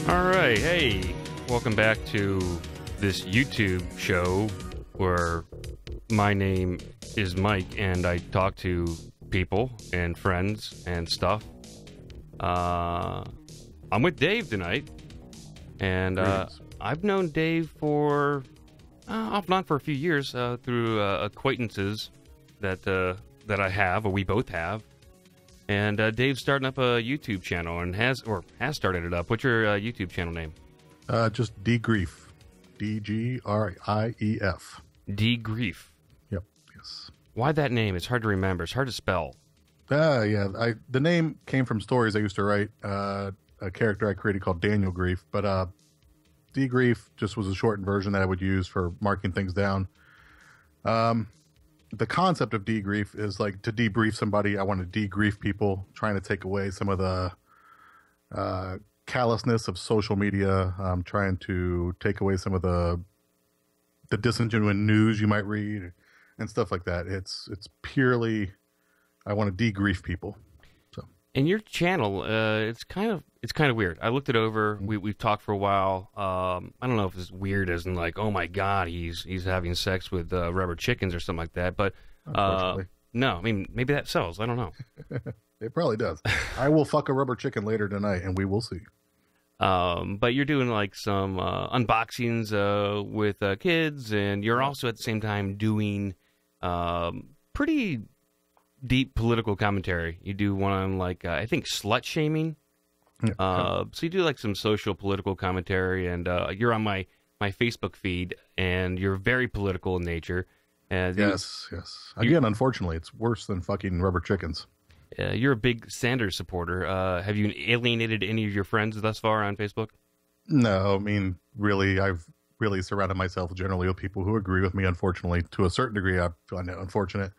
All right, hey, welcome back to this YouTube show where my name is Mike and I talk to people and friends and stuff. I'm with Dave tonight, and I've known Dave for off and on for a few years through acquaintances that I have, or we both have. And Dave's starting up a YouTube channel and has started it up. What's your YouTube channel name? Just DGrief. DGrief. DGrief. Yep. Yes. Why that name? It's hard to remember. It's hard to spell. Yeah. The name came from stories I used to write. A character I created called Daniel Grief, but DGrief just was a shortened version that I would use for marking things down. The concept of DGrief is like to debrief somebody. I want to debrief people, trying to take away some of the callousness of social media. Trying to take away some of the disingenuous news you might read and stuff like that. It's purely I want to debrief people. So, and your channel, it's kind of weird. I looked it over. We've talked for a while. I don't know if it's weird as in like, oh my god, he's having sex with rubber chickens or something like that. But no, I mean maybe that sells. I don't know. It probably does. I will fuck a rubber chicken later tonight, and we will see. But you're doing like some unboxings with kids, and you're also at the same time doing pretty deep political commentary. You do one on like I think slut shaming. So you do like some social political commentary, and you're on my Facebook feed, and you're very political in nature. Yes. Again, unfortunately, it's worse than fucking rubber chickens. You're a big Sanders supporter. Have you alienated any of your friends thus far on Facebook? No, I mean, really, I've really surrounded myself generally with people who agree with me. Unfortunately, to a certain degree, I find it unfortunate.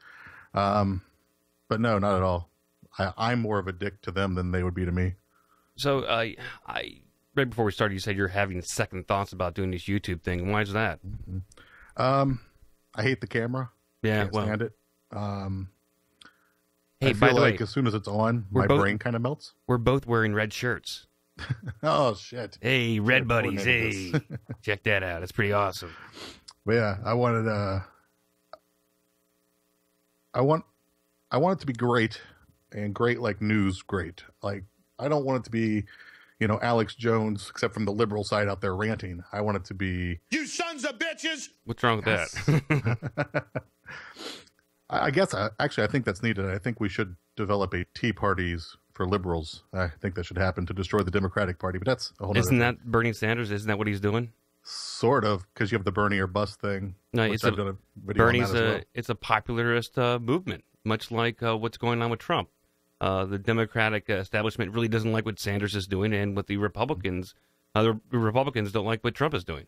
But no, not at all. I'm more of a dick to them than they would be to me. So, I right before we started, you said you're having second thoughts about doing this YouTube thing. Why is that? Mm-hmm. I hate the camera. Yeah, Can't stand it. Hey, I by feel the like way, as soon as it's on, my brain kind of melts. We're both wearing red shirts. Oh shit! Hey, red buddies! Hey, check that out. It's pretty awesome. But yeah, I want it to be great, and great like news great. Like I don't want it to be, Alex Jones, except from the liberal side out there ranting. I want it to be, you sons of bitches. What's wrong with that? I guess I think that's needed. I think we should develop a tea parties for liberals. I think that should happen to destroy the Democratic Party, but that's a whole Isn't that Bernie Sanders? Isn't that what he's doing? Sort of, because you have the Bernie or bust thing. No, it's it's a popularist movement, much like what's going on with Trump. The Democratic establishment really doesn't like what Sanders is doing, and what the Republicans don't like what Trump is doing.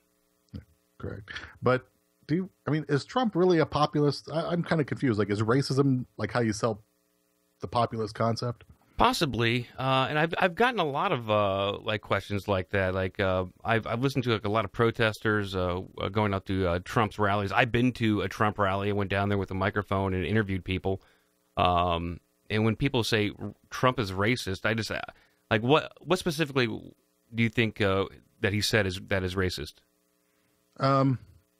Yeah, correct. But is Trump really a populist? I'm kind of confused. Like, is racism like how you sell the populist concept? Possibly, and I've gotten a lot of like questions like that. Like I've listened to like a lot of protesters going out to Trump's rallies. I've been to a Trump rally. I went down there with a microphone and interviewed people. And when people say Trump is racist, I just like what specifically do you think that he said is racist?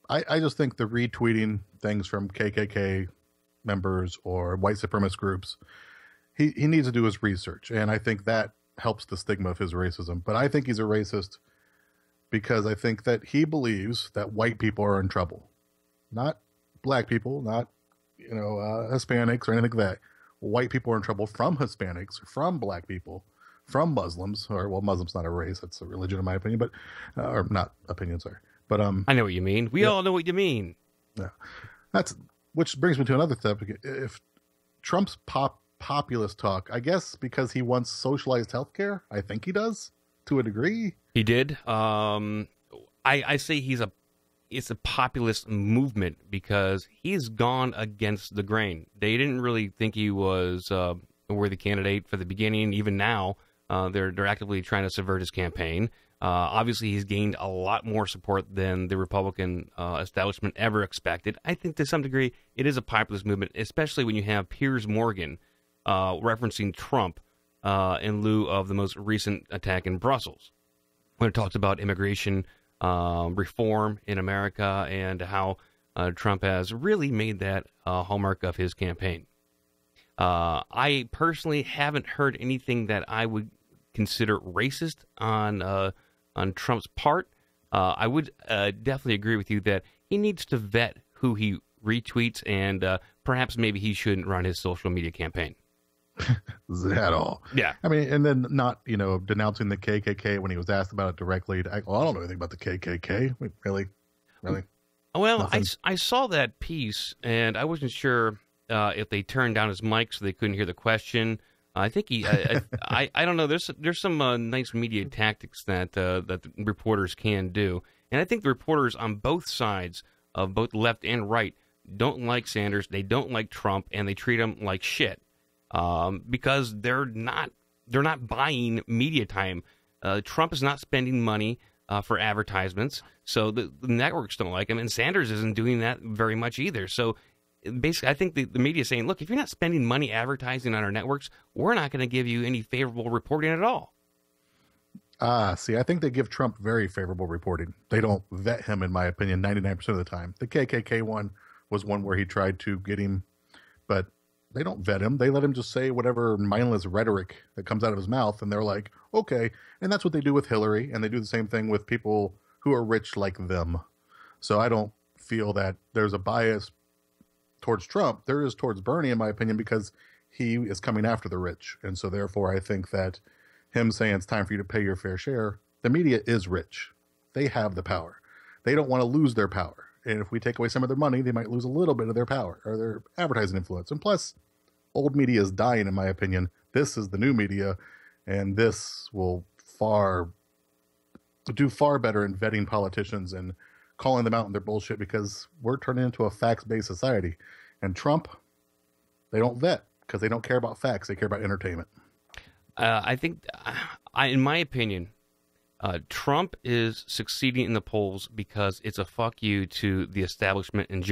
I just think the retweeting things from KKK members or white supremacist groups. He needs to do his research, and I think that helps the stigma of his racism. But I think he's a racist because I think that he believes that white people are in trouble, not black people, not Hispanics or anything like that. White people are in trouble from Hispanics, from black people, from Muslims, Muslims not a race, that's a religion in my opinion, but or not opinion, sorry. But I know what you mean. We all know what you mean. Yeah, which brings me to another topic. If Trump's populist talk, I guess because he wants socialized healthcare. I think he does to a degree. He did. I say it's a populist movement because he's gone against the grain. They didn't really think he was a worthy candidate for the beginning. Even now, they're actively trying to subvert his campaign. Obviously, he's gained a lot more support than the Republican establishment ever expected. I think to some degree it is a populist movement, especially when you have Piers Morgan referencing Trump in lieu of the most recent attack in Brussels. when it talks about immigration reform in America and how Trump has really made that a hallmark of his campaign. I personally haven't heard anything that I would consider racist on Trump's part. I would definitely agree with you that he needs to vet who he retweets, and perhaps maybe he shouldn't run his social media campaign. At all. Yeah. I mean, and then not, denouncing the KKK when he was asked about it directly. I don't know anything about the KKK. Really? Well, I saw that piece, and I wasn't sure if they turned down his mic so they couldn't hear the question. I think I don't know. There's some nice media tactics that the reporters can do, and I think the reporters on both sides of both left and right don't like Sanders. They don't like Trump, and they treat him like shit because they're not buying media time. Trump is not spending money for advertisements, so the networks don't like him, and Sanders isn't doing that very much either. So basically, I think the media is saying, look, if you're not spending money advertising on our networks, we're not going to give you any favorable reporting at all. See, I think they give Trump very favorable reporting. They don't vet him, in my opinion, 99% of the time. The KKK one was one where he tried to get him, but they don't vet him. They let him just say whatever mindless rhetoric that comes out of his mouth, and they're like, okay. And that's what they do with Hillary, and they do the same thing with people who are rich like them. So I don't feel that there's a bias towards Trump. There is towards Bernie, in my opinion, because he is coming after the rich. And so therefore I think that him saying it's time for you to pay your fair share, the media is rich. They have the power. They don't want to lose their power. And if we take away some of their money, they might lose a little bit of their power or their advertising influence. And plus, old media is dying, in my opinion. This is the new media, and this will do far better in vetting politicians and calling them out on their bullshit, because we're turning into a facts-based society. And Trump, they don't vet because they don't care about facts. They care about entertainment. I think, in my opinion, Trump is succeeding in the polls because it's a fuck you to the establishment in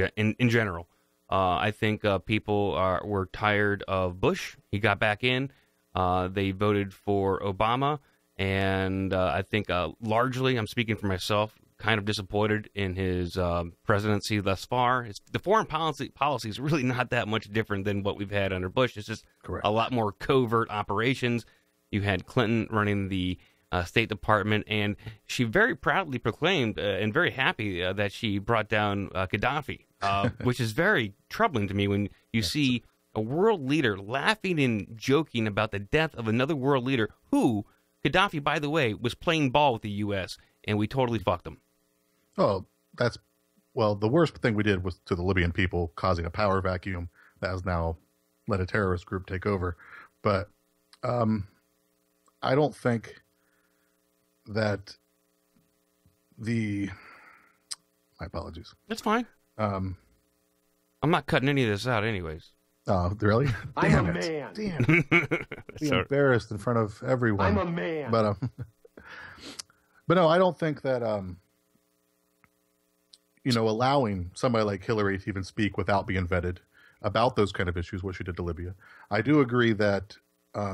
general. I think people were tired of Bush. He got back in. They voted for Obama. And I think largely, I'm speaking for myself, kind of disappointed in his presidency thus far. The foreign policy is really not that much different than what we've had under Bush. It's just Correct. A lot more covert operations. You had Clinton running the State Department, and she very proudly proclaimed and very happy that she brought down Gaddafi, which is very troubling to me when you see a world leader laughing and joking about the death of another world leader who, Gaddafi, by the way, was playing ball with the U.S., and we totally fucked him. Oh, the worst thing we did was to the Libyan people, causing a power vacuum that has now let a terrorist group take over. But I don't think that my apologies. That's fine. I'm not cutting any of this out anyways. Oh, really? I'm a man. Damn. Be embarrassed in front of everyone. I'm a man. But no, I don't think that allowing somebody like Hillary to even speak without being vetted about those kind of issues, what she did to Libya. I do agree that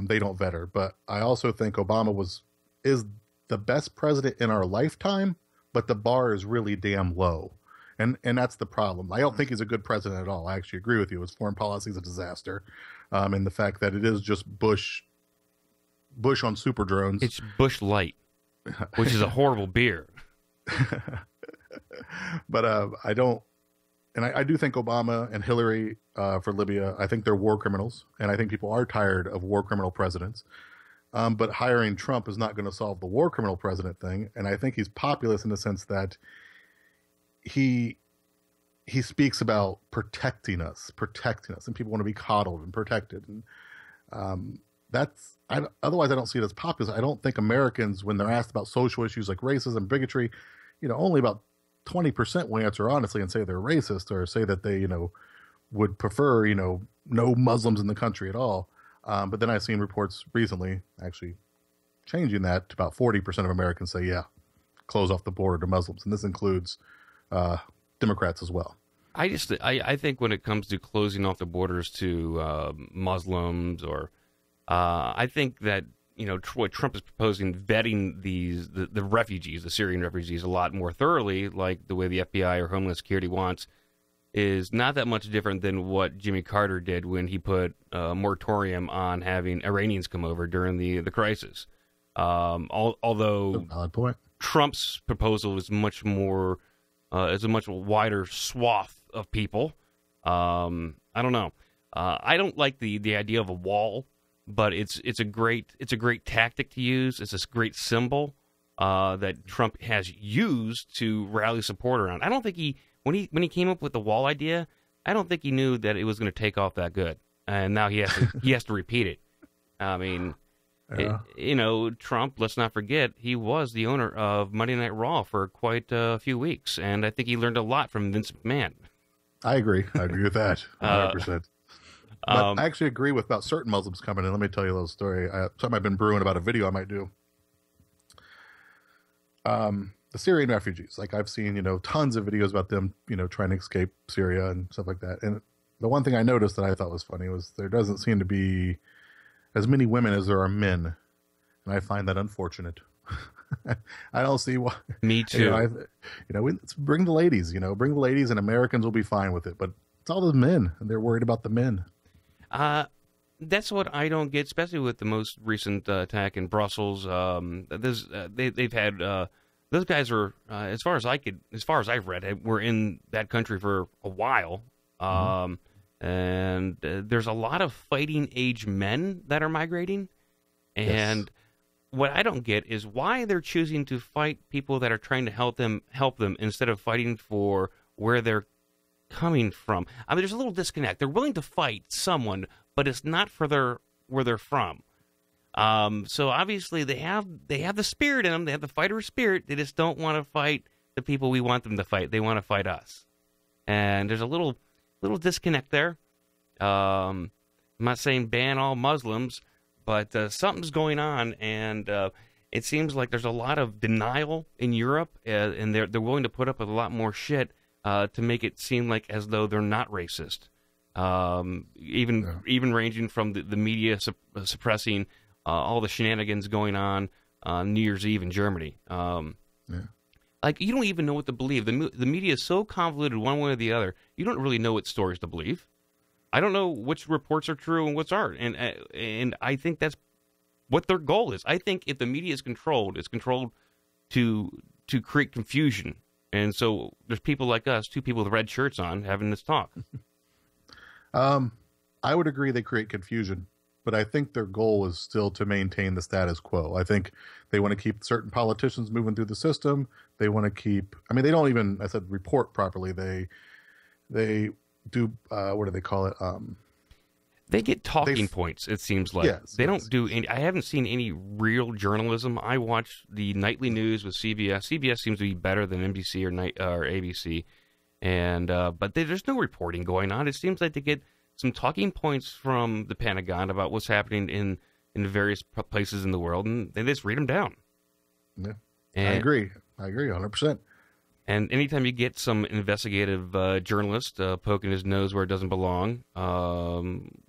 they don't vet her, but I also think Obama is the best president in our lifetime, but the bar is really damn low. And that's the problem. I don't think he's a good president at all. I actually agree with you. His foreign policy is a disaster. And the fact that it is just Bush on super drones. It's Bush Light, which is a horrible beer. But I don't, and I do think Obama and Hillary for Libya, I think they're war criminals, and I think people are tired of war criminal presidents. But hiring Trump is not going to solve the war criminal president thing, and I think he's populist in the sense that he speaks about protecting us, and people want to be coddled and protected, and otherwise I don't see it as populist. I don't think Americans, when they're asked about social issues like racism, bigotry, only about 20% will answer honestly and say they're racist or say that they, would prefer, no Muslims in the country at all. But then I've seen reports recently actually changing that to about 40% of Americans say, yeah, close off the border to Muslims. And this includes Democrats as well. I think when it comes to closing off the borders to Muslims or I think that what Trump is proposing, vetting the refugees, the Syrian refugees, a lot more thoroughly, like the way the FBI or Homeland Security wants, is not that much different than what Jimmy Carter did when he put a moratorium on having Iranians come over during the crisis. Although valid point. Trump's proposal is much more, is a much wider swath of people. I don't know. I don't like the idea of a wall, but it's a great tactic to use. It's this great symbol that Trump has used to rally support around. I don't think when he came up with the wall idea, I don't think he knew that it was going to take off that good, and now he has to repeat it. I mean, Trump. Let's not forget he was the owner of Monday Night Raw for quite a few weeks, and I think he learned a lot from Vince McMahon. I agree with that 100%. But I actually agree with about certain Muslims coming in. Let me tell you a little story. Something I've been brewing about a video I might do. The Syrian refugees, like I've seen, tons of videos about them, trying to escape Syria and stuff like that. And the one thing I noticed that I thought was funny was there doesn't seem to be as many women as there are men. And I find that unfortunate. I don't see why. Me too. Let's bring the ladies, bring the ladies, and Americans will be fine with it. But it's all the men, and they're worried about the men. That's what I don't get, especially with the most recent attack in Brussels. They've had those guys are, as far as I've read, were in that country for a while, and there's a lot of fighting age men that are migrating, and. Yes. What I don't get is why they're choosing to fight people that are trying to help them instead of fighting for where they're coming from. I mean, there's a little disconnect. They're willing to fight someone, but it's not for where they're from. So obviously they have the spirit in them. They have the fighter spirit. They just don't want to fight the people we want them to fight. They want to fight us. And there's a little disconnect there. I'm not saying ban all Muslims, but something's going on, and it seems like there's a lot of denial in Europe, and they're willing to put up with a lot more shit to make it seem like as though they're not racist. Even ranging from the media suppressing all the shenanigans going on New Year's Eve in Germany. Like, you don't even know what to believe. The media is so convoluted one way or the other. You don't really know what stories to believe. I don't know which reports are true and what's aren't, and I think that's what their goal is. I think if the media is controlled, it's controlled to create confusion, and so there's people like us, two people with red shirts on, having this talk. I would agree they create confusion, but I think their goal is still to maintain the status quo. I think they want to keep certain politicians moving through the system. They want to keep. I mean, they don't even, I said, report properly. They do what do they call it? They get talking points. It seems like they don't do any. I haven't seen any real journalism. I watch the nightly news with CBS. CBS seems to be better than NBC or ABC, and but there's no reporting going on. It seems like they get some talking points from the Pentagon about what's happening in various places in the world, and they just read them down. Yeah, I agree 100%. And anytime you get some investigative journalist poking his nose where it doesn't belong,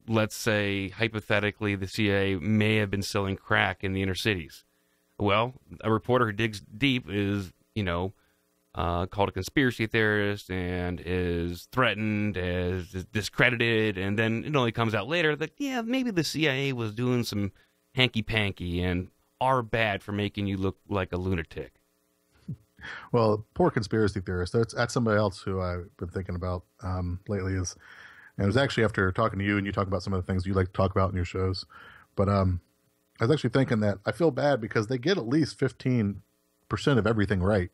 let's say, hypothetically, the CIA may have been selling crack in the inner cities. Well, a reporter who digs deep is, called a conspiracy theorist and is threatened, is discredited, and then it only comes out later that, yeah, maybe the CIA was doing some hanky-panky and are bad for making you look like a lunatic. Well, poor conspiracy theorist. That's somebody else who I've been thinking about lately. And it was actually after talking to you, and you talk about some of the things you like to talk about in your shows. But I was actually thinking that I feel bad because they get at least 15% of everything right.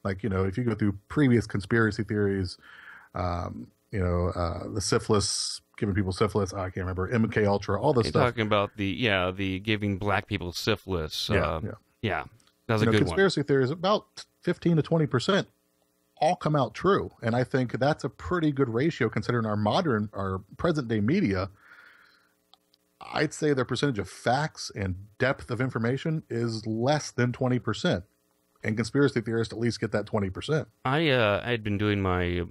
Like, if you go through previous conspiracy theories, the syphilis, giving people syphilis. I can't remember, MK Ultra, all this stuff. You're talking about the giving black people syphilis. Yeah. That was a good conspiracy one. theories, about 15 to 20% all come out true. And I think that's a pretty good ratio considering our present day media. I'd say their percentage of facts and depth of information is less than 20%. And conspiracy theorists at least get that 20%. I had been doing my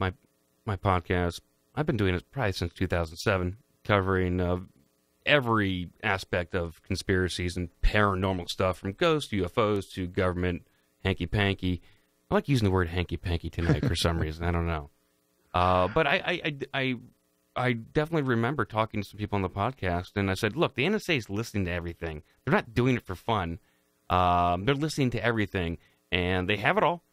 podcast. I've been doing it probably since 2007, covering every aspect of conspiracies and paranormal stuff, from ghosts, UFOs, to government hanky-panky. I like using the word hanky-panky tonight for some reason. I don't know. But I definitely remember talking to some people on the podcast, and I said, look, the NSA is listening to everything. They're not doing it for fun. They're listening to everything, and they have it all,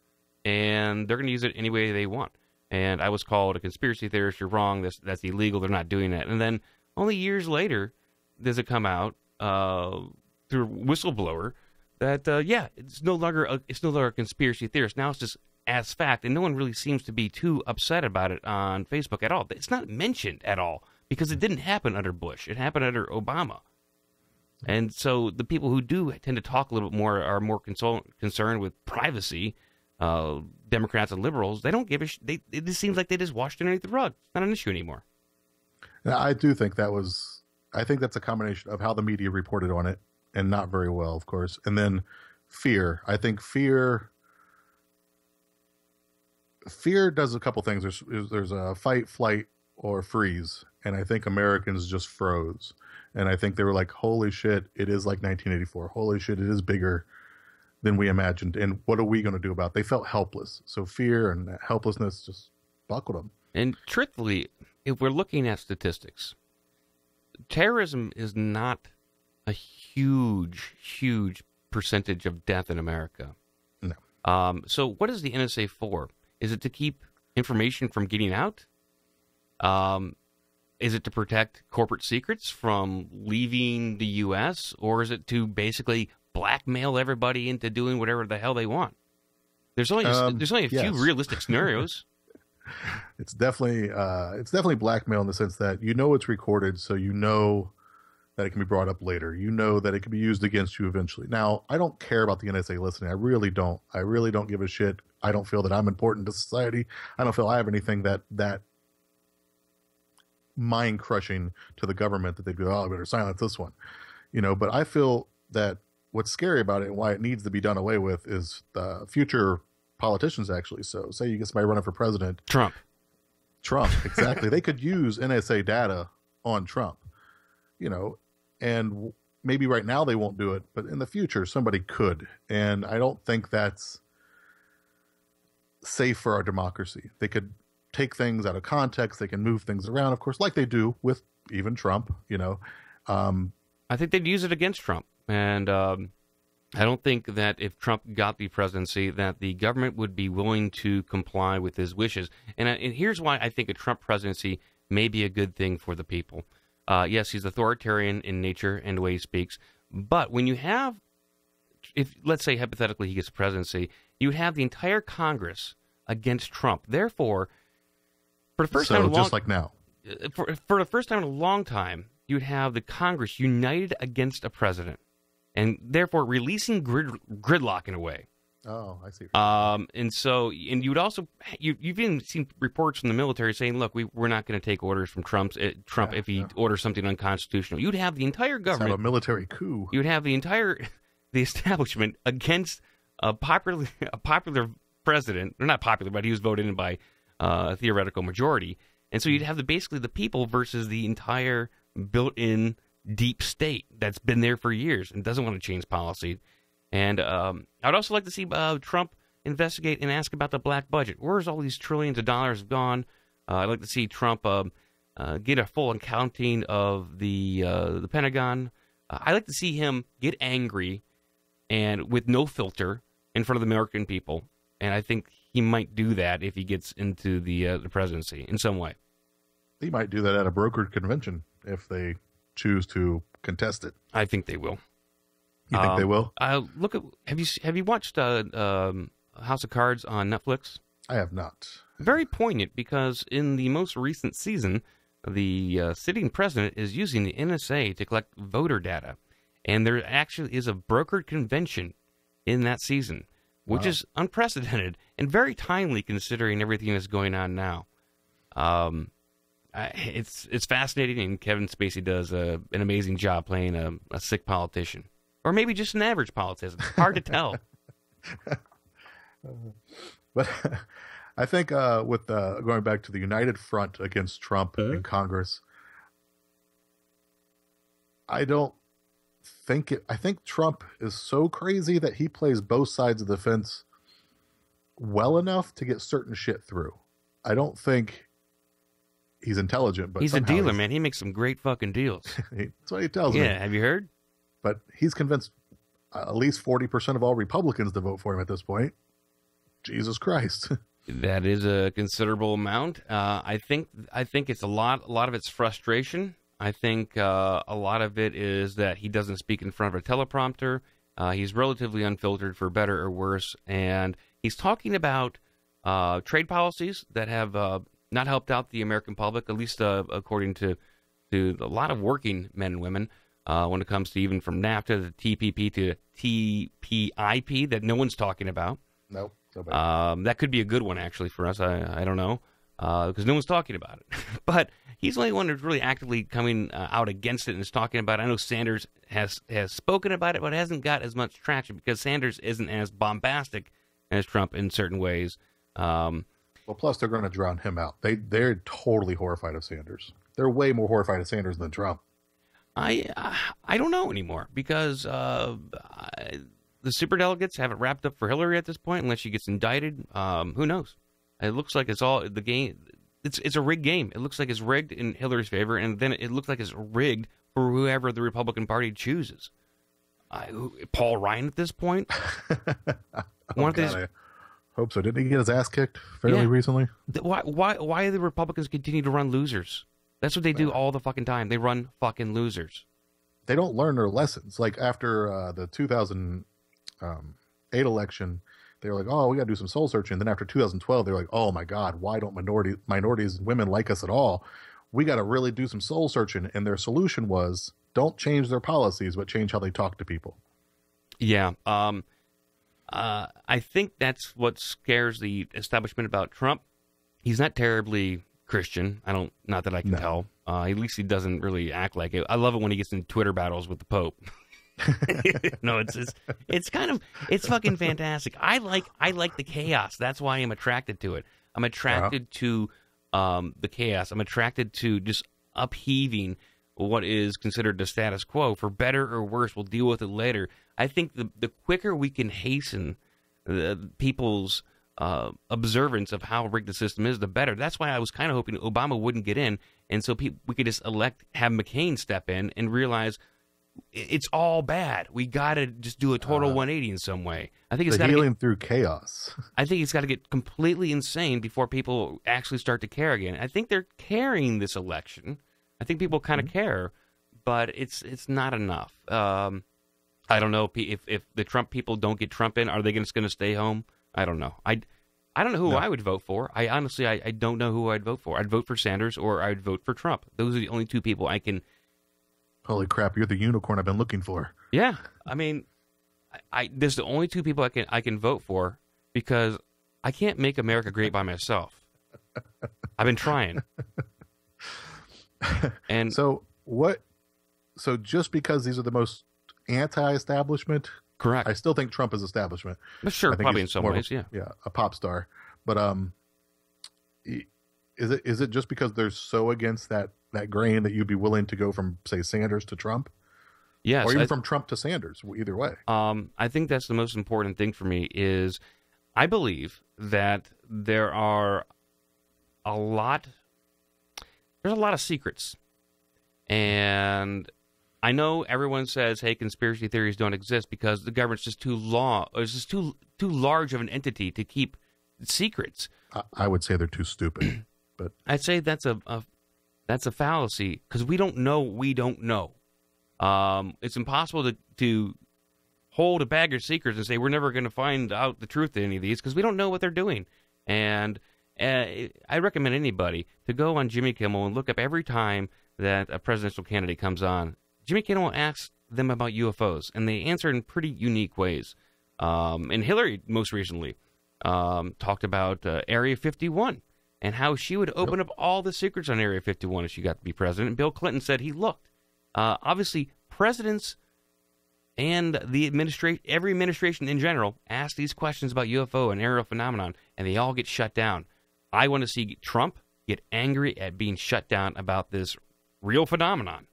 and they're going to use it any way they want. And I was called a conspiracy theorist. You're wrong. That's illegal. They're not doing that. And then only years later does it come out through whistleblower that it's no longer a conspiracy theorist. Now it's just as fact, and no one really seems to be too upset about it on Facebook at all. It's not mentioned at all because it didn't happen under Bush. It happened under Obama. And so the people who do tend to talk a little bit more are more concerned with privacy. Democrats and liberals, they don't give a it just seems like they just washed it underneath the rug. It's not an issue anymore. Now, I do think I think that's a combination of how the media reported on it, and not very well, of course. And then fear. I think fear does a couple things. There's a fight, flight, or freeze. And I think Americans just froze. And I think they were like, holy shit, it is like 1984. Holy shit, it is bigger than we imagined. And what are we going to do about it? They felt helpless. So fear and helplessness just buckled them. And truthfully, if we're looking at statistics, terrorism is not a huge, huge percentage of death in America. No. So what is the NSA for? Is it to keep information from getting out? Is it to protect corporate secrets from leaving the U.S.? Or is it to basically blackmail everybody into doing whatever the hell they want? There's only a few realistic scenarios. It's definitely blackmail in the sense that it's recorded, so you know that it can be brought up later. You know that it can be used against you eventually. Now, I don't care about the NSA listening. I really don't. I really don't give a shit. I don't feel that I'm important to society. I don't feel I have anything that mind crushing to the government that they go, oh, I better silence this one. But I feel that what's scary about it and why it needs to be done away with is the future politicians, actually. So say you get somebody running for president. Trump, exactly. They could use NSA data on Trump, and maybe right now they won't do it, but in the future somebody could. And I don't think that's safe for our democracy. They could take things out of context. They can move things around, of course, like they do with even Trump, I think they'd use it against Trump. And I don't think that if Trump got the presidency, that the government would be willing to comply with his wishes. And here's why I think a Trump presidency may be a good thing for the people. Yes, he's authoritarian in nature and the way he speaks. But when you have, if let's say hypothetically he gets the presidency, you would have the entire Congress against Trump. Therefore, for the first time in a long, just like now, for the first time in a long time, you would have the Congress united against a president, and therefore releasing gridlock in a way. Oh, I see. And you would also you've even seen reports from the military saying, "Look, we're not going to take orders from Trump if he orders something unconstitutional." You'd have the entire government, have a military coup. You would have the establishment against a popular president. They're not popular, but he was voted in by a theoretical majority, and so you'd have basically the people versus the entire built-in deep state that's been there for years and doesn't want to change policy. And I'd also like to see Trump investigate and ask about the black budget. Where's all these trillions of dollars gone? I'd like to see Trump get a full accounting of the Pentagon. I'd like to see him get angry and with no filter in front of the American people. And I think he might do that if he gets into the presidency in some way. He might do that at a brokered convention if they choose to contest it. I think they will. You think they will? Look at have you watched House of Cards on Netflix? I have not. Very poignant because in the most recent season, the sitting president is using the NSA to collect voter data, and there actually is a brokered convention in that season, which is unprecedented and very timely considering everything that's going on now. It's fascinating, and Kevin Spacey does an amazing job playing a sick politician. Or maybe just an average politician. Hard to tell. But I think with going back to the united front against Trump in Congress, I don't think it. I think Trump is so crazy that he plays both sides of the fence well enough to get certain shit through. I don't think he's intelligent, but he's a dealer, man. He makes some great fucking deals. That's what he tells me. Yeah, have you heard? But he's convinced at least 40% of all Republicans to vote for him at this point. Jesus Christ. That is a considerable amount. I think it's a lot of it's frustration. I think a lot of it is that he doesn't speak in front of a teleprompter. He's relatively unfiltered, for better or worse, and he's talking about trade policies that have not helped out the American public, at least according to a lot of working men and women, when it comes to even from NAFTA to TPP to TPIP that no one's talking about. Nope. That could be a good one, actually, for us. I don't know, because no one's talking about it. But he's the only one who's really actively coming out against it and is talking about it. I know Sanders has spoken about it, but hasn't got as much traction because Sanders isn't as bombastic as Trump in certain ways. Well, plus they're going to drown him out. They're totally horrified of Sanders. They're way more horrified of Sanders than Trump. I don't know anymore because the superdelegates have it wrapped up for Hillary at this point, unless she gets indicted. Who knows? It looks like it's all the game. It's a rigged game. It looks like it's rigged in Hillary's favor, and then it looks like it's rigged for whoever the Republican Party chooses. Paul Ryan at this point. I hope so. Didn't he get his ass kicked fairly recently? Why do the Republicans continue to run losers? That's what they do all the fucking time. They run fucking losers. They don't learn their lessons. Like after the 2008 election, they were like, "Oh, we got to do some soul searching." Then after 2012, they were like, "Oh my God, why don't minorities and women like us at all? We got to really do some soul searching." And their solution was, don't change their policies, but change how they talk to people. Yeah. I think that's what scares the establishment about Trump. He's not terribly Christian. Not that I can tell. At least he doesn't really act like it. I love it when he gets in Twitter battles with the Pope. No, it's fucking fantastic. I like the chaos. That's why I'm attracted to it. I'm attracted to the chaos. I'm attracted to just upheaving what is considered the status quo. For better or worse, we'll deal with it later. I think the quicker we can hasten people's observance of how rigged the system is, the better. That's why I was kind of hoping Obama wouldn't get in, and so we could just have McCain step in and realize it's all bad. We got to just do a total 180 in some way. I think it's got to healing through chaos. I think it's got to get completely insane before people actually start to care again. I think they're caring this election. I think people kind of care, but it's not enough. I don't know if the Trump people don't get Trump in, are they just going to stay home? I don't know. I don't know who I would vote for. I honestly don't know who I'd vote for. I'd vote for Sanders or I'd vote for Trump. Those are the only two people I can. Holy crap! You're the unicorn I've been looking for. Yeah, I mean, there's the only two people I can vote for because I can't make America great by myself. I've been trying. And so what? So just because these are the most anti-establishment, correct? I still think Trump is establishment. Sure, probably in some ways, yeah, a pop star. But is it just because they're so against that grain that you'd be willing to go from, say, Sanders to Trump? Yes, or even from Trump to Sanders. Either way. I think that's the most important thing for me. Is I believe that there's a lot of secrets, and I know everyone says, "Hey, conspiracy theories don't exist because the government's just too large of an entity to keep secrets." I would say they're too stupid, but I'd say that's a fallacy because we don't know. We don't know. It's impossible to hold a bag of secrets and say we're never going to find out the truth in any of these because we don't know what they're doing. And I recommend anybody to go on Jimmy Kimmel and look up every time that a presidential candidate comes on. Jimmy Kimmel asks them about UFOs, and they answer in pretty unique ways. And Hillary, most recently, talked about Area 51 and how she would open up all the secrets on Area 51 if she got to be president. And Bill Clinton said he looked. Obviously, presidents and every administration in general ask these questions about UFO and aerial phenomenon, and they all get shut down. I want to see Trump get angry at being shut down about this real phenomenon.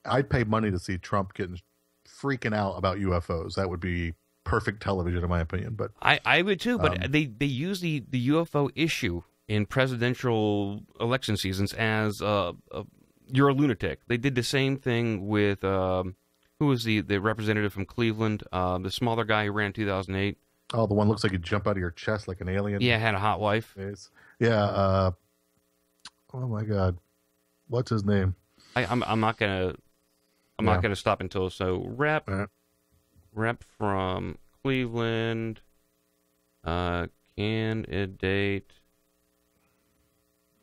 I'd pay money to see Trump getting freaking out about UFOs. That would be perfect television, in my opinion. But I would too, but they use the UFO issue in presidential election seasons as you're a lunatic. They did the same thing with who was the representative from Cleveland, the smaller guy who ran in 2008. Oh, the one looks like he'd jump out of your chest like an alien. Yeah, had a hot wife. Yeah. Oh my God, what's his name? I'm not gonna stop until rep from Cleveland, candidate,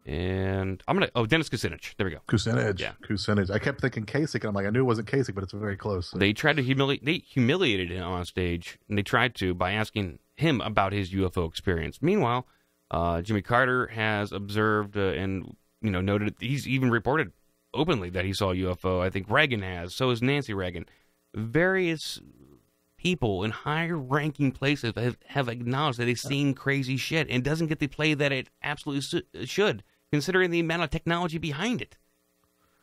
and I'm gonna Dennis Kucinich. There we go. Kucinich. Yeah. Kucinich. I kept thinking Kasich, and I'm like, I knew it wasn't Kasich, but it's very close. They tried to humiliated him on stage, and they tried to by asking him about his UFO experience. Meanwhile, Jimmy Carter has observed and noted, he's even reported openly that he saw a UFO. I think Reagan has. So has Nancy Reagan. Various people in higher ranking places have acknowledged that they've seen crazy shit, and doesn't get the play that it absolutely should, considering the amount of technology behind it.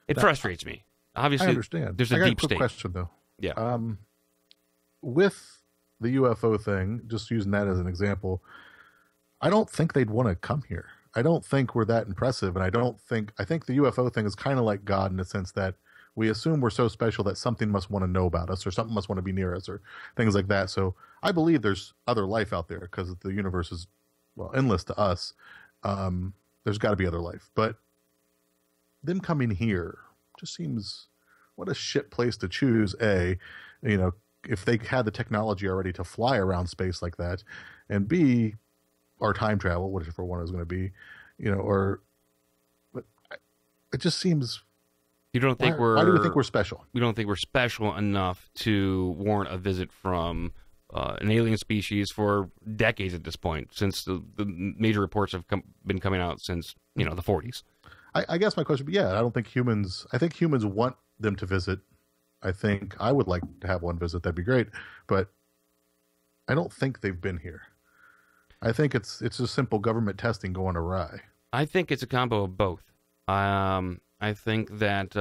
It frustrates me. Obviously, I understand. There's a deep quick state. Question though. Yeah. With the UFO thing, just using that as an example, I don't think they'd want to come here. I don't think we're that impressive, and I think the UFO thing is kind of like God in the sense that we assume we're so special that something must want to know about us, or something must want to be near us, or things like that. So I believe there's other life out there because the universe is, endless to us. There's got to be other life, but them coming here just seems, what a shit place to choose. If they had the technology already to fly around space like that, and B, or time travel, whichever one is going to be, but it just seems. You don't think why do we think we're special? We don't think we're special enough to warrant a visit from an alien species for decades at this point, since the major reports have been coming out since the 40s. I guess my question, I don't think humans. I think humans want them to visit. I think I would like to have one visit. That'd be great, but I don't think they've been here. I think it's just simple government testing going awry. I think it's a combo of both. I think that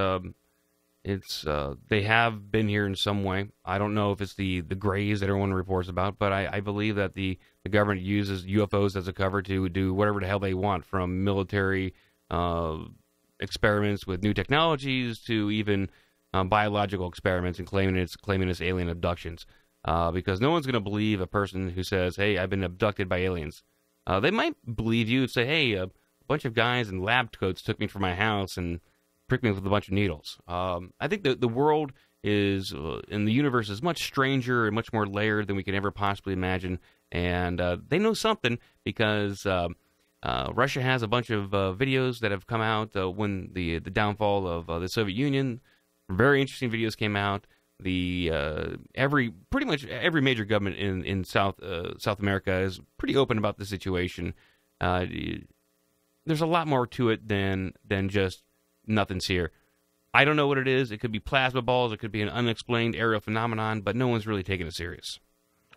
they have been here in some way. I don't know if it's the grays that everyone reports about, but I believe that the government uses UFOs as a cover to do whatever the hell they want, from military experiments with new technologies to even biological experiments, and claiming it's alien abductions. Because no one's going to believe a person who says, "Hey, I've been abducted by aliens." They might believe you and say, "Hey, a bunch of guys in lab coats took me from my house and pricked me with a bunch of needles." I think the world is, and the universe is much stranger and much more layered than we can ever possibly imagine. And they know something because Russia has a bunch of videos that have come out when the downfall of the Soviet Union. Very interesting videos came out. Pretty much every major government in South America is pretty open about the situation. There's a lot more to it than just nothing's here. I don't know what it is. It could be plasma balls. It could be an unexplained aerial phenomenon, but no one's really taking it serious.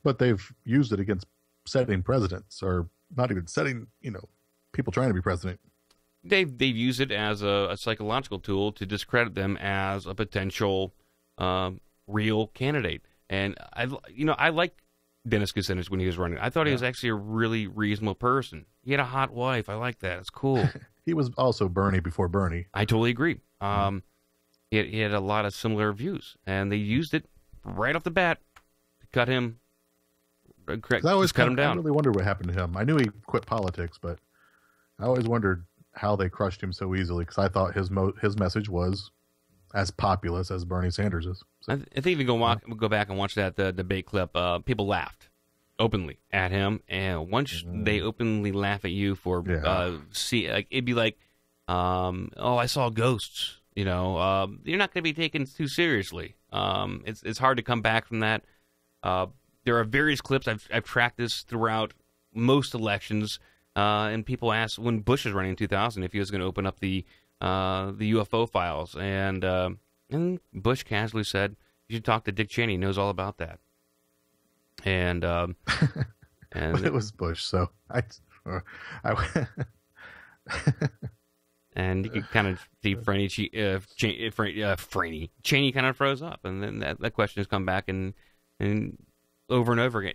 But they've used it against setting presidents, or not even setting, people trying to be president. They've used it as a psychological tool to discredit them as a potential real candidate. And I like Dennis Kucinich when he was running. I thought he was actually a really reasonable person. He had a hot wife. I like that. It's cool. He was also Bernie before Bernie. I totally agree. He had a lot of similar views, and they used it right off the bat to cut him. Cut him down. I really wondered what happened to him. I knew he quit politics, but I always wondered how they crushed him so easily, because I thought his message was as populist as Bernie Sanders is. So, I think if you go back and watch that debate clip, people laughed openly at him, and once they openly laugh at you for it'd be like, I saw ghosts. You're not going to be taken too seriously. It's hard to come back from that. There are various clips. I've tracked this throughout most elections, and people asked when Bush was running in 2000 if he was going to open up the UFO files, and Bush casually said, "You should talk to Dick Cheney. He knows all about that." And it was Bush, so I And you can kind of see Cheney kind of froze up, and then that question has come back and over and over again.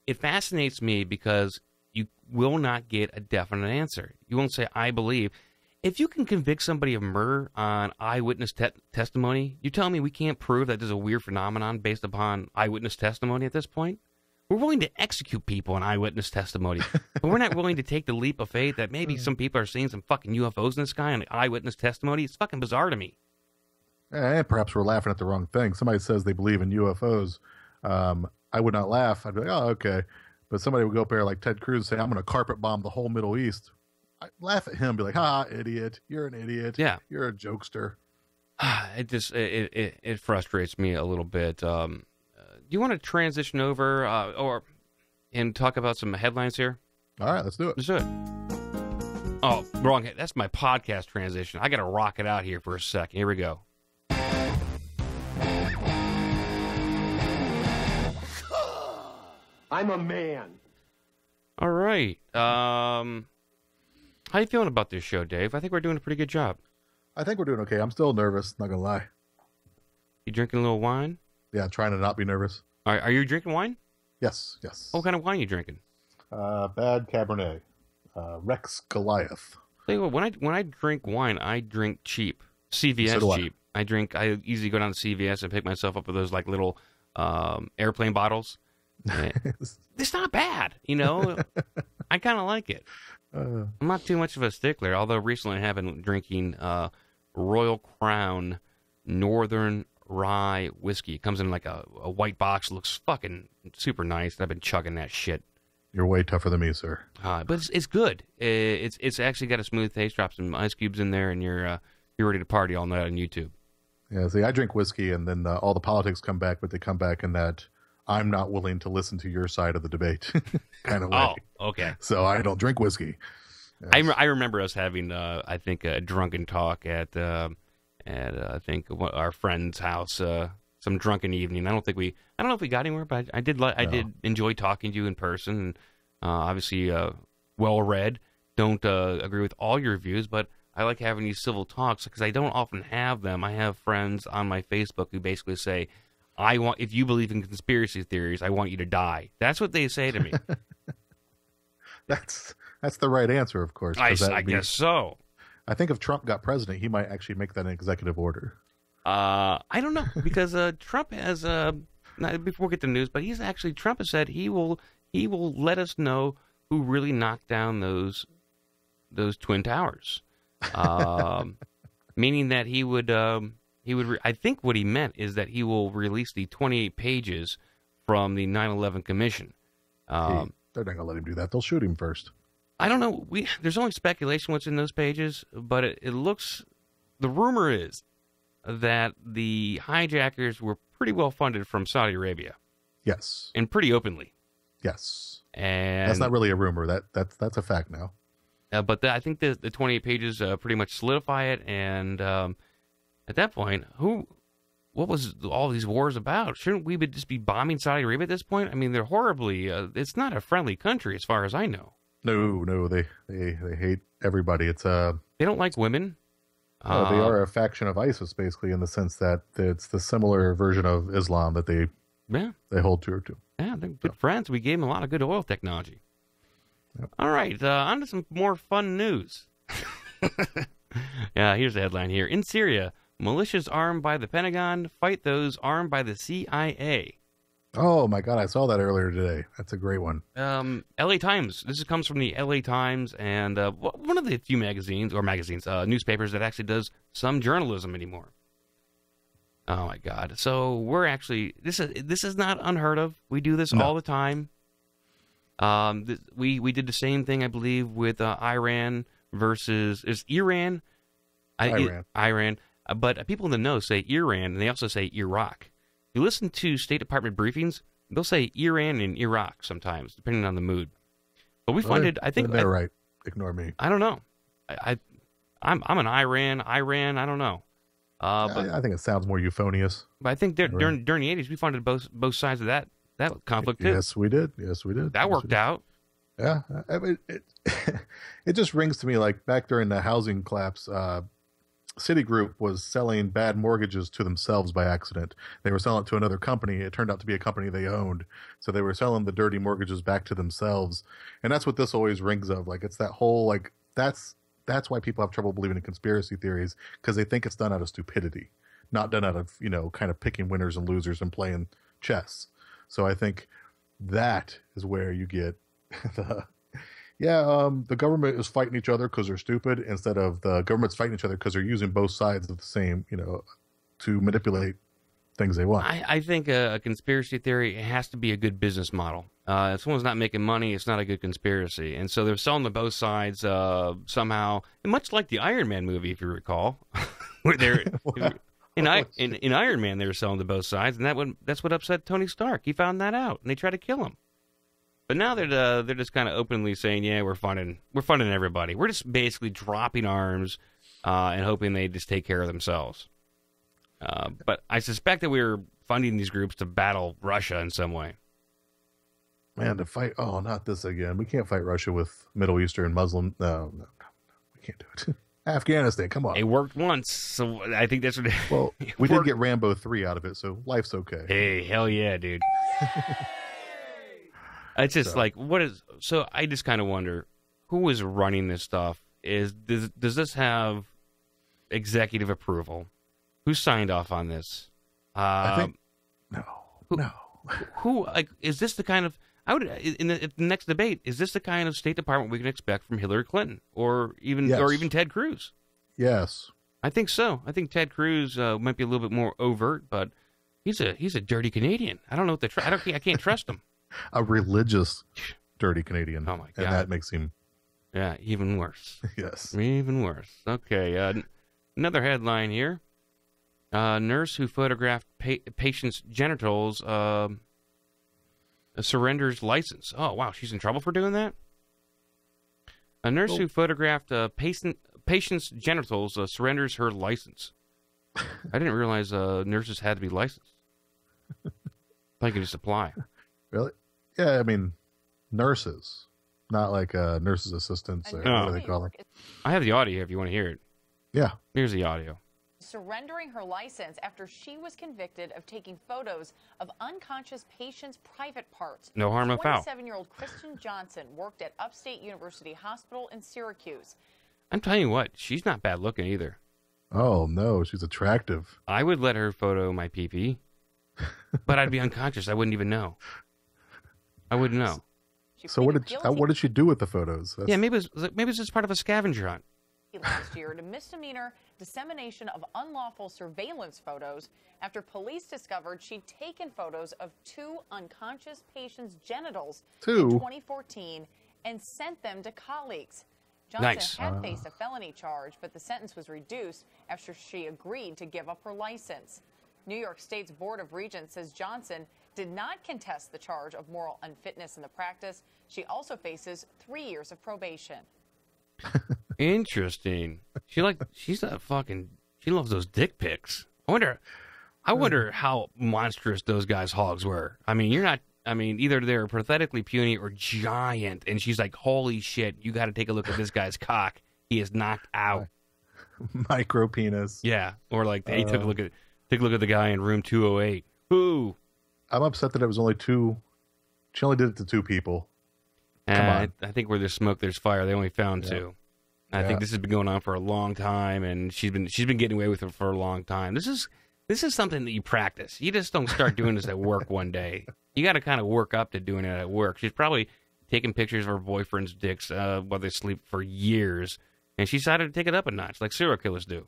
It fascinates me because you will not get a definite answer. You won't say, I believe. If you can convict somebody of murder on eyewitness testimony, you tell me we can't prove that there's a weird phenomenon based upon eyewitness testimony at this point? We're willing to execute people on eyewitness testimony, but we're not willing to take the leap of faith that maybe some people are seeing some fucking UFOs in the sky on eyewitness testimony. It's fucking bizarre to me. And perhaps we're laughing at the wrong thing. Somebody says they believe in UFOs. I would not laugh. I'd be like, oh, okay. But somebody would go up there like Ted Cruz and say, I'm going to carpet bomb the whole Middle East. I'd laugh at him, be like, idiot. You're an idiot. Yeah. You're a jokester. It frustrates me a little bit. Do you want to transition over and talk about some headlines here? All right, let's do it. Let's do it. Oh, wrong. That's my podcast transition. I got to rock it out here for a second. Here we go. I'm a man. All right. How you feeling about this show, Dave? I think we're doing a pretty good job. I think we're doing okay. I'm still nervous, not going to lie. You drinking a little wine? Yeah, trying to not be nervous. Are you drinking wine? Yes. What kind of wine are you drinking? Bad Cabernet. Rex Goliath. Tell you what, when I drink wine, I drink cheap. CVS So cheap. I usually go down to CVS and pick myself up with those like little airplane bottles. It's not bad, you know. I kind of like it. I'm not too much of a stickler, although recently I have been drinking Royal Crown Northern Rye whiskey. It comes in like a white box, looks fucking super nice. I've been chugging that shit. You're way tougher than me, sir. But it's good. It's actually got a smooth taste. Drop some ice cubes in there, and you're ready to party all night on YouTube. Yeah, see, I drink whiskey, and then all the politics come back, but they come back in that I'm not willing to listen to your side of the debate kind of way. Oh, okay. So I don't drink whiskey. Yes. I remember us having, I think, a drunken talk at I think our friend's house. Some drunken evening. I don't know if we got anywhere, but I did enjoy talking to you in person. And obviously, well read. Don't agree with all your views, but I like having these civil talks because I don't often have them. I have friends on my Facebook who basically say, if you believe in conspiracy theories, I want you to die. That's what they say to me. That's the right answer, of course. I guess so. I think if Trump got president, he might actually make that an executive order. I don't know, because Trump has before we get to the news, but Trump has said he will let us know who really knocked down those Twin Towers, meaning that he would I think what he meant is that he will release the 28 pages from the 9/11 Commission. They're not gonna let him do that. They'll shoot him first. I don't know. There's only speculation what's in those pages, but it looks. The rumor is that the hijackers were pretty well funded from Saudi Arabia. Yes. And pretty openly. Yes. And that's not really a rumor. That's a fact now. But I think the 28 pages pretty much solidify it. And at that point, what was all these wars about? Shouldn't we just be bombing Saudi Arabia at this point? I mean, they're horribly. It's not a friendly country as far as I know. No, they hate everybody. It's they don't like women. They are a faction of ISIS, basically, in the sense that it's the similar version of Islam that they hold true to. Yeah, they're good friends. We gave them a lot of good oil technology. Yep. All right, on to some more fun news. Yeah, here's the headline here. In Syria, militias armed by the Pentagon fight those armed by the CIA. Oh, my God, I saw that earlier today. That's a great one. L.A. Times. This comes from the L.A. Times, and one of the few newspapers that actually does some journalism anymore. Oh, my God. So we're actually, this is not unheard of. We do this all the time. We did the same thing, I believe, with Iran versus, is Iran? Iran. But people in the know say Iran, and they also say Iraq. You listen to State Department briefings, they'll say Iran and Iraq sometimes, depending on the mood. But we funded, I think... They're right. Ignore me. I don't know. I'm an Iran, I don't know. But I think it sounds more euphonious. But I think during the 80s, we funded both sides of that conflict, too. Yes, we did. That worked out. Yeah, I mean, it just rings to me like back during the housing collapse, Citigroup was selling bad mortgages to themselves by accident. They were selling it to another company. It turned out to be a company they owned. So they were selling the dirty mortgages back to themselves. And that's what this always rings of. Like it's that whole like that's why people have trouble believing in conspiracy theories, because they think it's done out of stupidity, not done out of, kind of picking winners and losers and playing chess. So I think that is where you get the the government is fighting each other because they're stupid, instead of the government's fighting each other because they're using both sides of the same, to manipulate things they want. I think a conspiracy theory has to be a good business model. If someone's not making money, it's not a good conspiracy. And so they're selling to both sides somehow, and much like the Iron Man movie, if you recall, where they're in Iron Man, they were selling to both sides, and that's what upset Tony Stark. He found that out, and they tried to kill him. But now they're just kind of openly saying, yeah, we're funding everybody. We're just basically dropping arms and hoping they just take care of themselves. But I suspect that we're funding these groups to battle Russia in some way. Man, to fight, not this again. We can't fight Russia with Middle Eastern Muslim. No, we can't do it. Afghanistan, come on. It worked once, so I think that's what. Well, we did get Rambo 3 out of it, so life's okay. Hey, hell yeah, dude. It's just so I just kind of wonder, who is running this stuff? Does this have executive approval? Who signed off on this? I think no. Who is this the kind of, in the next debate, is this the kind of State Department we can expect from Hillary Clinton or even Ted Cruz? Yes. I think so. I think Ted Cruz might be a little bit more overt, but he's a dirty Canadian. I don't know what I can't trust him. A religious dirty Canadian. Oh my God. And that makes him even worse. Yes. Even worse. Okay, another headline here. Nurse who photographed patient's genitals surrenders license. Oh, wow. She's in trouble for doing that? A nurse who photographed patient's genitals surrenders her license. I didn't realize nurses had to be licensed. I could just apply. Really? Yeah, I mean, nurses. Not like nurses' assistants or what do they call them? I have the audio if you want to hear it. Yeah. Here's the audio. Surrendering her license after she was convicted of taking photos of unconscious patients' private parts. No harm, no foul. 27-year-old Kristen Johnson worked at Upstate University Hospital in Syracuse. I'm telling you what, she's not bad looking either. Oh, no, she's attractive. I would let her photo my pee-pee, but I'd be unconscious. I wouldn't even know. I wouldn't know. So what did she do with the photos? Yeah, maybe it's just part of a scavenger hunt. Last year to misdemeanor dissemination of unlawful surveillance photos after police discovered she'd taken photos of 2 unconscious patients' genitals in 2014 and sent them to colleagues. Johnson had faced a felony charge, but the sentence was reduced after she agreed to give up her license. New York State's Board of Regents says Johnson did not contest the charge of moral unfitness in the practice. She also faces 3 years of probation. Interesting. She loves those dick pics. I wonder how monstrous those guys' hogs were. I mean, either they're pathetically puny or giant, and she's like, holy shit, you got to take a look at this guy's cock. He is knocked out. Micro penis. Yeah. Or like, hey, take a look at the guy in room 208. Who? I'm upset that it was only 2. She only did it to 2 people. Come on. I think where there's smoke, there's fire. They only found 2. I think this has been going on for a long time, and she's been getting away with it for a long time. This is something that you practice. You just don't start doing this at work one day. You got to kind of work up to doing it at work. She's probably taking pictures of her boyfriend's dicks while they sleep for years, and she decided to take it up a notch, like serial killers do.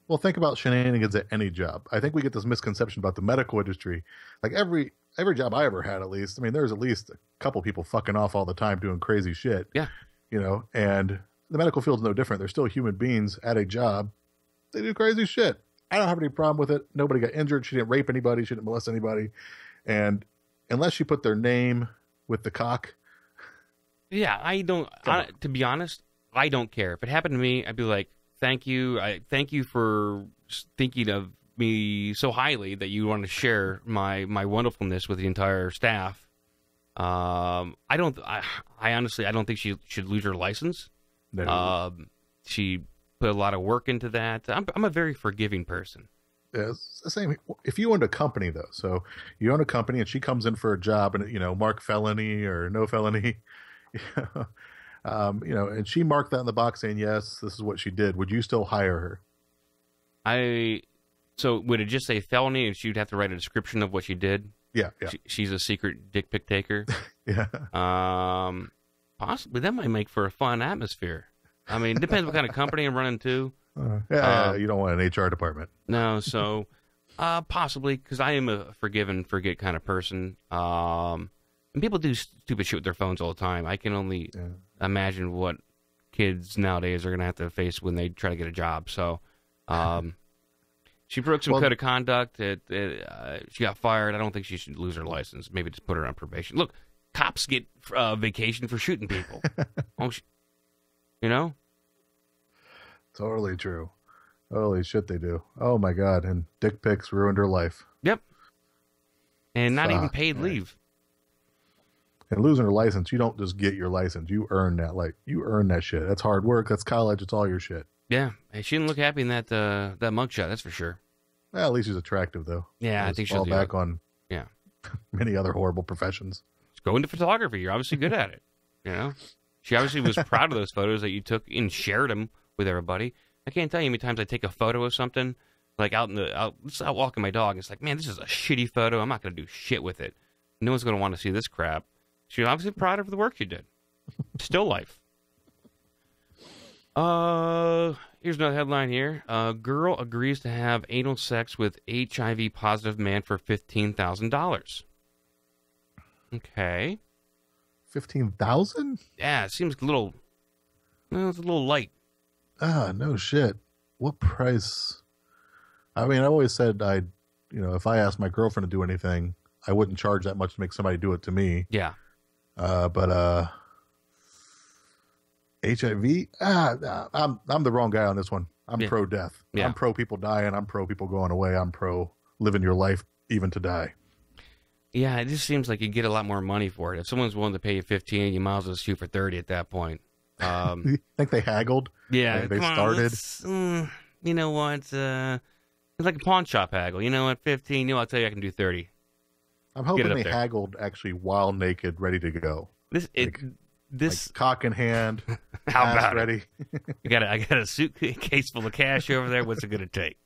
Well, think about shenanigans at any job. I think we get this misconception about the medical industry. Like every job I ever had, at least. I mean, there's at least a couple people fucking off all the time doing crazy shit. Yeah. And the medical field's no different. They're still human beings at a job. They do crazy shit. I don't have any problem with it. Nobody got injured. She didn't rape anybody. She didn't molest anybody. And unless she put their name with the cock. Yeah, to be honest, I don't care. If it happened to me, I'd be like, thank you. Thank you for thinking of me so highly that you want to share my wonderfulness with the entire staff. I honestly, I don't think she should lose her license. No. She put a lot of work into that. I'm a very forgiving person. Yeah, it's the same. If you owned a company, though, so you own a company and she comes in for a job and, mark felony or no felony, and she marked that in the box saying, yes, this is what she did. Would you still hire her? So would it just say felony and she'd have to write a description of what she did? Yeah. She's a secret dick pic taker. Yeah. Possibly. That might make for a fun atmosphere. I mean, it depends what kind of company I'm running to. You don't want an HR department. No, so possibly, because I am a forgive and forget kind of person. And people do stupid shit with their phones all the time. I can only imagine what kids nowadays are going to have to face when they try to get a job. So she broke some code of conduct. She got fired. I don't think she should lose her license. Maybe just put her on probation. Look, cops get vacation for shooting people. Totally true. Holy shit, they do. Oh my God. And dick pics ruined her life. Yep. And not even paid leave. And losing her license, you don't just get your license. You earn that. You earn that shit. That's hard work. That's college. It's all your shit. Yeah. Hey, she didn't look happy in that mugshot. That's for sure. Well, at least she's attractive, though. Yeah, I think she'll fall back on yeah many other horrible professions. Just go into photography. You're obviously good at it. She obviously was proud of those photos that you took and shared them with everybody. I can't tell you how many times I take a photo of something, like out walking my dog. It's like, man, this is a shitty photo. I'm not going to do shit with it. No one's going to want to see this crap. She's obviously proud of the work she did. Still life. Here's another headline here. A girl agrees to have anal sex with HIV positive man for $15,000. Okay. 15,000? Yeah, it seems a little. Well, it's a little light. No shit. What price? I mean, I always said if I asked my girlfriend to do anything, I wouldn't charge that much to make somebody do it to me. Yeah. But HIV? I'm the wrong guy on this one. I'm pro death. Yeah. I'm pro people dying. I'm pro people going away. I'm pro living your life even to die. Yeah, it just seems like you get a lot more money for it. If someone's willing to pay you 15, you might as well shoot for 30 at that point. You think they haggled? Yeah, they started. You know what? It's like a pawn shop haggle. You know what? 15. I'll tell you, I can do 30. I'm hoping they haggled actually while naked, ready to go. This cock in hand, how about ready? I got a suitcase full of cash over there. What's it gonna take?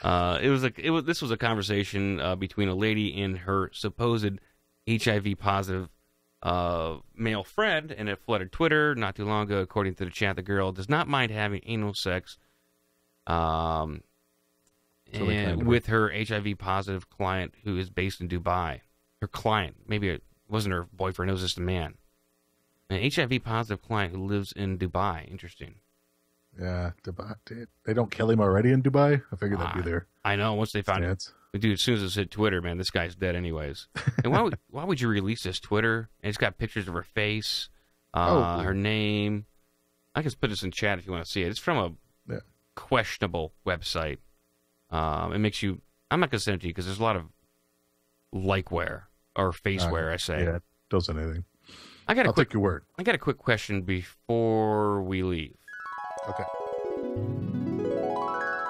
This was a conversation between a lady and her supposed HIV positive male friend, and it flooded Twitter not too long ago. According to the chat, the girl does not mind having anal sex and with her HIV positive client who is based in Dubai. Her client, maybe it wasn't her boyfriend, it was just a man. An HIV positive client who lives in Dubai. Interesting. Yeah, Dubai. They don't kill him already in Dubai? I figured that'd be there. I know. Once they found it. Dude, as soon as it hit Twitter, man, this guy's dead anyways. And why would you release this Twitter? And it's got pictures of her face, her name. I can put this in chat if you want to see it. It's from a questionable website. It makes you... I'm not going to send it to you because there's a lot of likeware or faceware, I say. Yeah, it doesn't anything. I'll take your word. I got a quick question before we leave. Okay.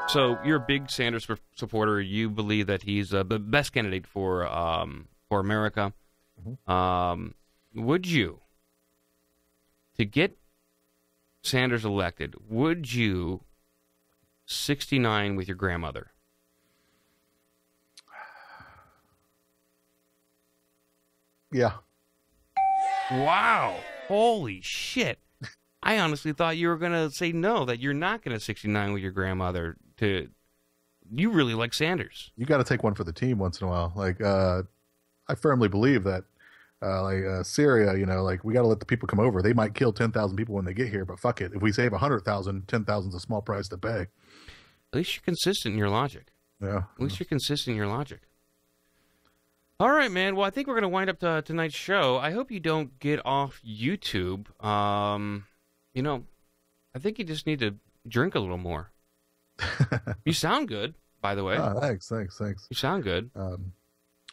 So you're a big Sanders supporter. You believe that he's the best candidate for America. Mm-hmm. Would you, to get Sanders elected, would you 69 with your grandmother? Yeah. Wow. Holy shit. I honestly thought you were going to say no, that you're not going to 69 with your grandmother. You really like Sanders. You got to take one for the team once in a while. I firmly believe that, Syria, we got to let the people come over. They might kill 10,000 people when they get here, but fuck it. If we save 100,000, 10,000 is a small price to pay. At least you're consistent in your logic. Yeah. At least you're consistent in your logic. All right, man. Well, I think we're going to wind up tonight's show. I hope you don't get off YouTube. I think you just need to drink a little more. You sound good, by the way. Oh, thanks. You sound good.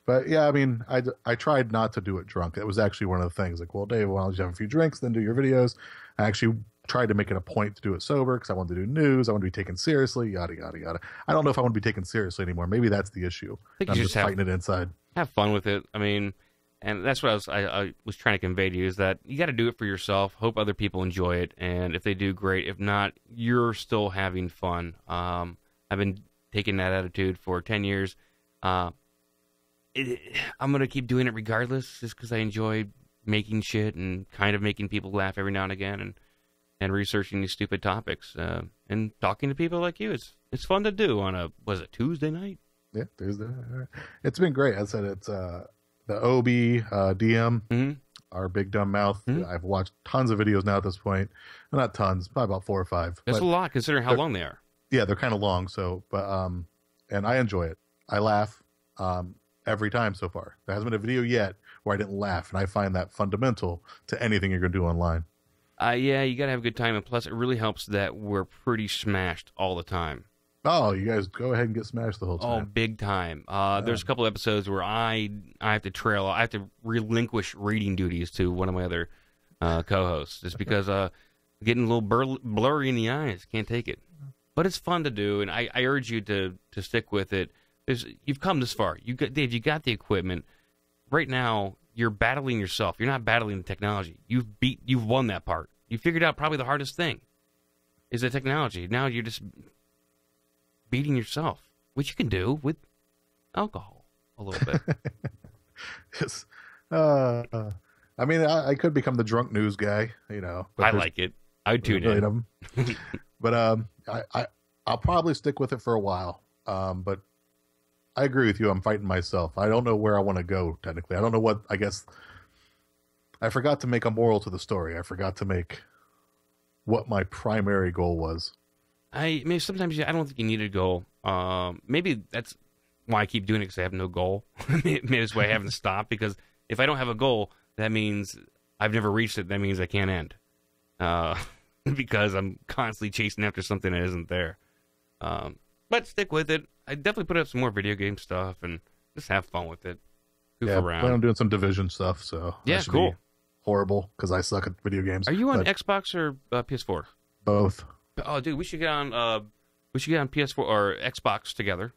But yeah, I mean, I tried not to do it drunk. It was actually one of the things. Like, well, Dave, why don't you have a few drinks, then do your videos? I actually tried to make it a point to do it sober because I wanted to do news. I want to be taken seriously, yada, yada, yada. I don't know if I want to be taken seriously anymore. Maybe that's the issue. I think I'm you just fighting it inside. Have fun with it. I mean, and that's what I was trying to convey to you, is that you got to do it for yourself. Hope other people enjoy it. And if they do, great. If not, you're still having fun. I've been taking that attitude for 10 years. I'm going to keep doing it regardless, just because I enjoy making shit and kind of making people laugh every now and again, and researching these stupid topics, and talking to people like you. It's fun to do on was it Tuesday night? Yeah, Tuesday. It's been great. I said it's the OBDM, Our Big Dumb Mouth. I've watched tons of videos now at this point. Well, not tons, probably about 4 or 5. That's a lot considering how long they are. Yeah, they're kind of long. So, but and I enjoy it. I laugh every time so far. There hasn't been a video yet where I didn't laugh, and I find that fundamental to anything you're going to do online. Yeah, you got to have a good time, and plus it really helps that we're pretty smashed all the time. Oh, you guys go ahead and get smashed the whole time. Oh, big time. There's a couple episodes where I have to relinquish reading duties to one of my other co-hosts, just because getting a little blurry in the eyes. Can't take it. But it's fun to do, and I urge you to stick with it. You've come this far. Dave, you got the equipment. Right now, you're battling yourself. You're not battling the technology. You've won that part. You figured out probably the hardest thing is the technology. Now you're just beating yourself, which you can do with alcohol a little bit. Yes. I mean, I could become the drunk news guy, you know. I like it. I would tune in. But I'll probably stick with it for a while. But I agree with you. I'm fighting myself. I don't know where I want to go, technically. I don't know what, I guess. I forgot to make a moral to the story. I forgot to make what my primary goal was. I mean, sometimes I don't think you need a goal. Maybe that's why I keep doing it, because I have no goal. Maybe that's why I haven't stopped, because if I don't have a goal, that means I've never reached it. That means I can't end. Because I'm constantly chasing after something that isn't there. But stick with it. I definitely put up some more video game stuff and just have fun with it. Goof around. I'm doing some Division stuff, so yeah, cool. Be horrible because I suck at video games. Are you on Xbox or PS4? Both. Oh, dude, we should get on PS4 or Xbox together.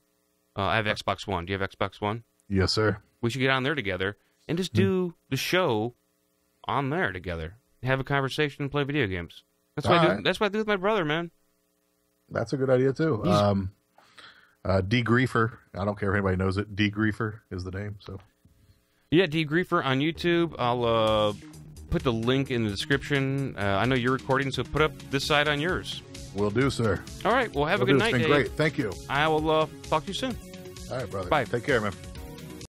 I have Xbox One. Do you have Xbox One? Yes, sir. We should get on there together and just do the show on there together. Have a conversation and play video games. That's what I do. That's what I do with my brother, man. That's a good idea too. DGriefer. I don't care if anybody knows it. DGriefer is the name. So yeah, DGriefer on YouTube. I'll put the link in the description. I know you're recording, so put up this side on yours. Will do, sir. All right. Well, have a good night, It's been Dave. great. Thank you. I will talk to you soon. All right, brother. Bye. Take care, man.